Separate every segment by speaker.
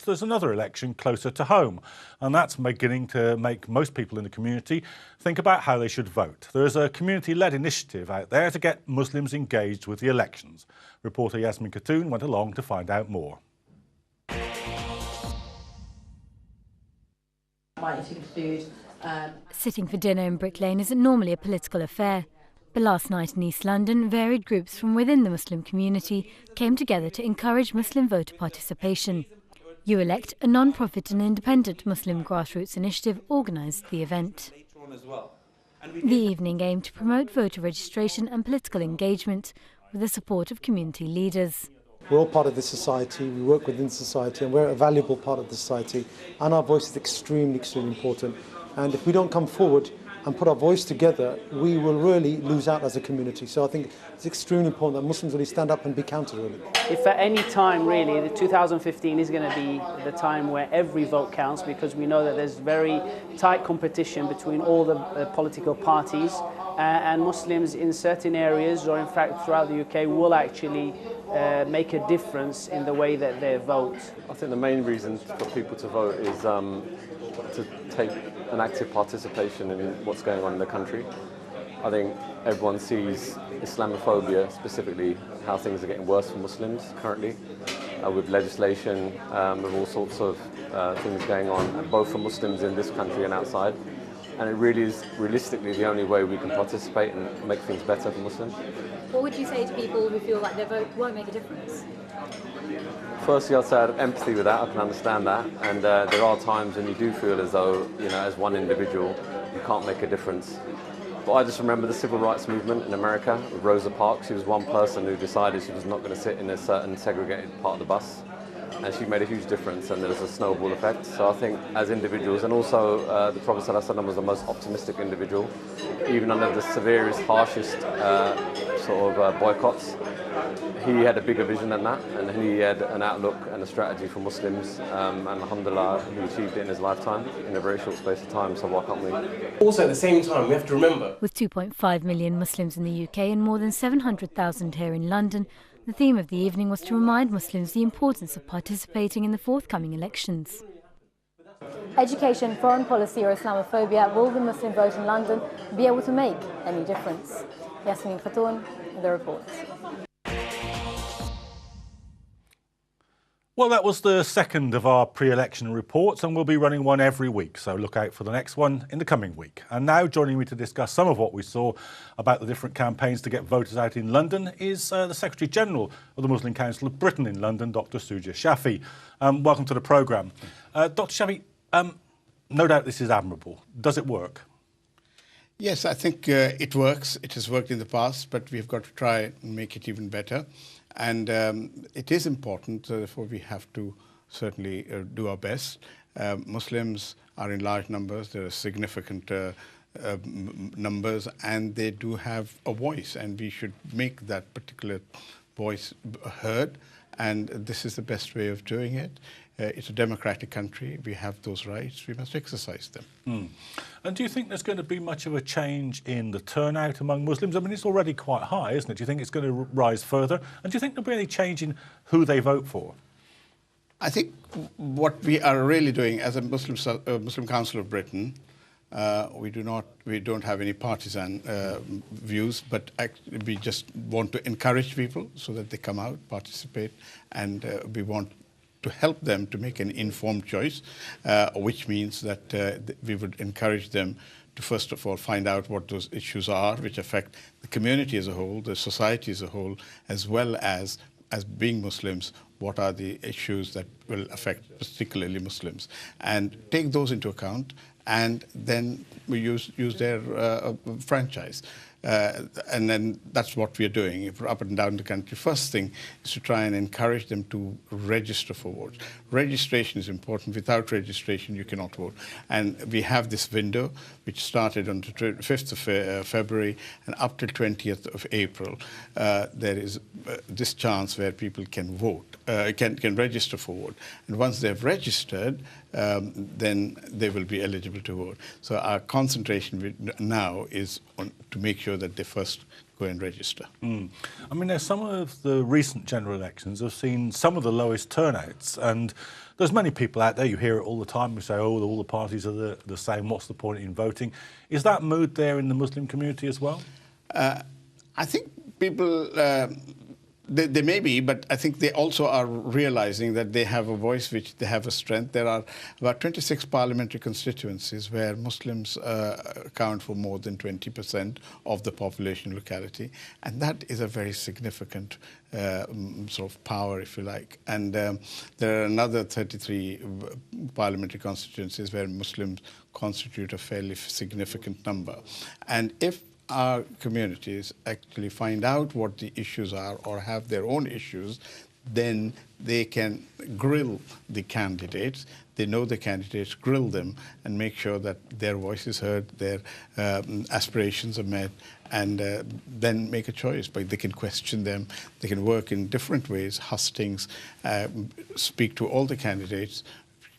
Speaker 1: there's another election closer to home, and that's beginning to make most people in the community think about how they should vote. There's a community-led initiative out there to get Muslims engaged with the elections. Reporter Yasmin Khatun went along to find out more.
Speaker 2: Sitting for dinner in Brick Lane isn't normally a political affair. But last night in East London, varied groups from within the Muslim community came together to encourage Muslim voter participation. You Elect, a non-profit and independent Muslim grassroots initiative, organised the event. The evening aimed to promote voter registration and political engagement with the support of community leaders.
Speaker 3: We're all part of this society, we work within society, and we're a valuable part of the society, and our voice is extremely, extremely important. And if we don't come forward and put our voice together, we will really lose out as a community. So I think it's extremely important that Muslims really stand up and be counted, really.
Speaker 4: If at any time, really, the 2015 is going to be the time where every vote counts, because we know that there's very tight competition between all the political parties, and Muslims in certain areas, or in fact throughout the UK, will actually make a difference in the way that they vote.
Speaker 5: I think the main reason for people to vote is to take an active participation in what's going on in the country. I think everyone sees Islamophobia, specifically how things are getting worse for Muslims currently, with legislation, with all sorts of things going on, both for Muslims in this country and outside. And it really is realistically the only way we can participate and make things better for Muslims.
Speaker 2: What would you say to people who feel like their vote won't make a difference?
Speaker 5: Firstly, I'd say I have empathy with that, I can understand that, and there are times when you do feel as though, you know, as one individual, you can't make a difference. But I just remember the civil rights movement in America with Rosa Parks. She was one person who decided she was not going to sit in a certain segregated part of the bus, and she made a huge difference, and there was a snowball effect. So I think as individuals, and also the Prophet ﷺ was the most optimistic individual, even under the severest, harshest boycotts. He had a bigger vision than that, and he had an outlook and a strategy for Muslims, and alhamdulillah, he achieved it in his lifetime in a very short space of time, so why can't we?
Speaker 6: Also at the same time, we have to remember,
Speaker 2: with 2.5 million Muslims in the UK and more than 700,000 here in London, the theme of the evening was to remind Muslims the importance of participating in the forthcoming elections. Education, foreign policy or Islamophobia, will the Muslim vote in London be able to make any difference? Yasmin Khatun, The Report.
Speaker 1: Well, that was the second of our pre-election reports, and we'll be running one every week, so look out for the next one in the coming week. And now joining me to discuss some of what we saw about the different campaigns to get voters out in London is the Secretary General of the Muslim Council of Britain in London, Dr. Shuja Shafi. Welcome to the programme. Dr. Shafi, no doubt this is admirable. Does it work?
Speaker 7: Yes, I think it works. It has worked in the past, but we've got to try and make it even better. And it is important, therefore we have to certainly do our best. Muslims are in large numbers, there are significant numbers, and they do have a voice, and we should make that particular voice heard, and this is the best way of doing it. It's a democratic country, we have those rights, we must exercise them.
Speaker 1: And do you think there's going to be much of a change in the turnout among Muslims? I mean, it's already quite high, isn't it? Do you think it's going to rise further? And do you think there'll be any change in who they vote for?
Speaker 7: I think what we are really doing as a Muslim Council of Britain, we don't have any partisan views, but we just want to encourage people so that they come out, participate, and we want to help them to make an informed choice, which means that we would encourage them to first of all find out what those issues are which affect the community as a whole, the society as a whole, as well as being Muslims, what are the issues that will affect particularly Muslims, and take those into account, and then we use their franchise. And then that's what we're doing up and down the country. First thing is to try and encourage them to register for votes. Registration is important. Without registration, you cannot vote. And we have this window, which started on the 5th of February and up till 20th of April. There is this chance where people can vote, can register for vote. And once they've registered, then they will be eligible to vote. So our concentration now is to make sure that they first go and register.
Speaker 1: I mean, some of the recent general elections have seen some of the lowest turnouts, and There's many people out there, you hear it all the time, who say, oh, all the parties are the same, what's the point in voting? Is that mood there in the Muslim community as well?
Speaker 7: I think people, they may be, but I think they also are realizing that they have a voice, which they have a strength. There are about 26 parliamentary constituencies where Muslims account for more than 20% of the population locality, and that is a very significant sort of power, if you like. And there are another 33 parliamentary constituencies where Muslims constitute a fairly significant number. And if our communities actually find out what the issues are or have their own issues, then they can grill the candidates. They know the candidates, grill them, and make sure that their voice is heard, their aspirations are met, and then make a choice. But they can question them. They can work in different ways, hustings, speak to all the candidates,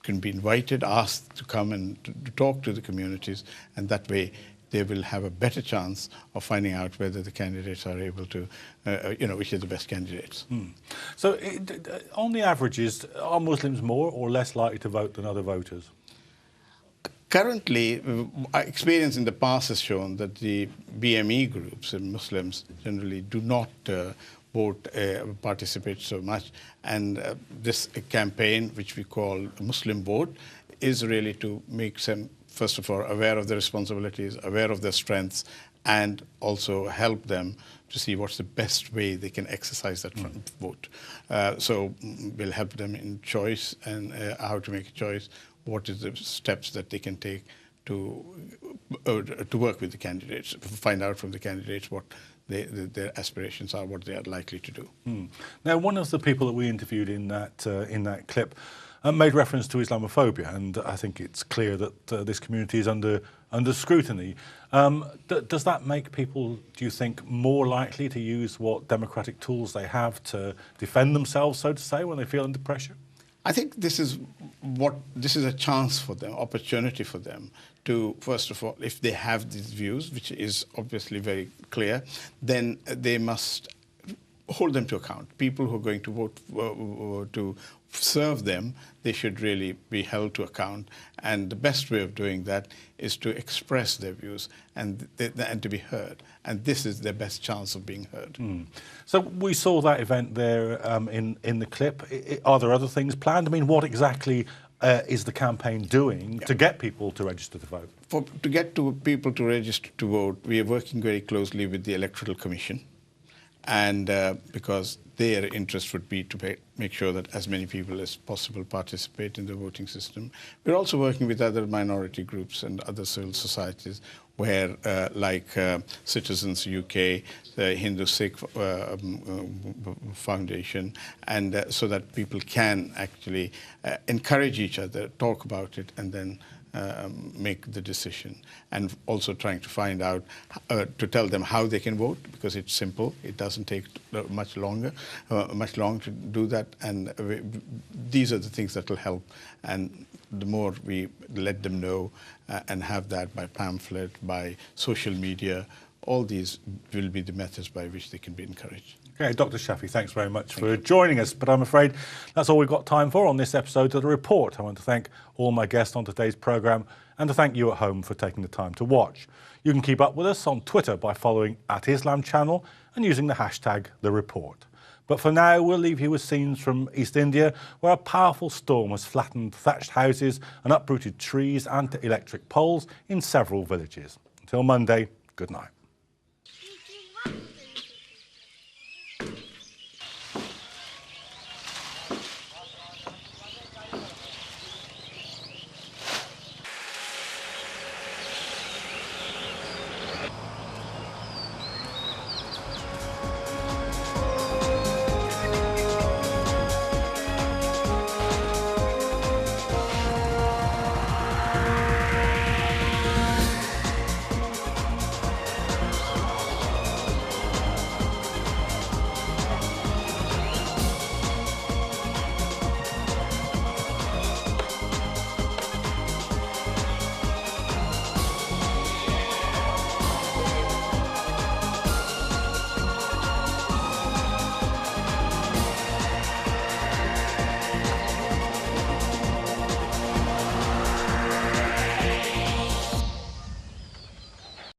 Speaker 7: can be invited, asked to come and to talk to the communities, and that way they will have a better chance of finding out whether the candidates are able to, which are the best candidates.
Speaker 1: So on the averages, are Muslims more or less likely to vote than other voters?
Speaker 7: Currently, experience in the past has shown that the BME groups and Muslims generally do not participate so much. And this campaign, which we call Muslim Vote, is really to make them, first of all, aware of their responsibilities, aware of their strengths, and also help them to see what's the best way they can exercise that vote. So we'll help them in choice and how to make a choice, what is the steps that they can take to work with the candidates, find out from the candidates what their aspirations are, what they are likely to do.
Speaker 1: Now, one of the people that we interviewed in that clip made reference to Islamophobia, and I think it's clear that this community is under scrutiny. Does that make people, do you think, more likely to use what democratic tools they have to defend themselves, so to say, when they feel under pressure?
Speaker 7: I think this is a chance for them, opportunity for them to, first of all, if they have these views, which is obviously very clear, then they must hold them to account. People who are going to vote to serve them, they should really be held to account. And the best way of doing that is to express their views and to be heard. And this is their best chance of being heard.
Speaker 1: So we saw that event there in the clip. Are there other things planned? I mean, what exactly is the campaign doing to get people to register to vote?
Speaker 7: To get people to register to vote, we are working very closely with the Electoral Commission. And because their interest would be to make sure that as many people as possible participate in the voting system. We're also working with other minority groups and other civil societies where, like Citizens UK, the Hindu-Sikh Foundation, and so that people can actually encourage each other, talk about it, and then make the decision, and also trying to find out, to tell them how they can vote, because it's simple. It doesn't take much long to do that, and these are the things that will help. And the more we let them know and have that by pamphlet, by social media, all these will be the methods by which they can be encouraged.
Speaker 1: Okay, Dr. Shafi, thanks very much for joining us. But I'm afraid that's all we've got time for on this episode of The Report. I want to thank all my guests on today's programme and to thank you at home for taking the time to watch. You can keep up with us on Twitter by following @IslamChannel and using the hashtag #TheReport. But for now, we'll leave you with scenes from East India, where a powerful storm has flattened thatched houses and uprooted trees and electric poles in several villages. Until Monday, good night.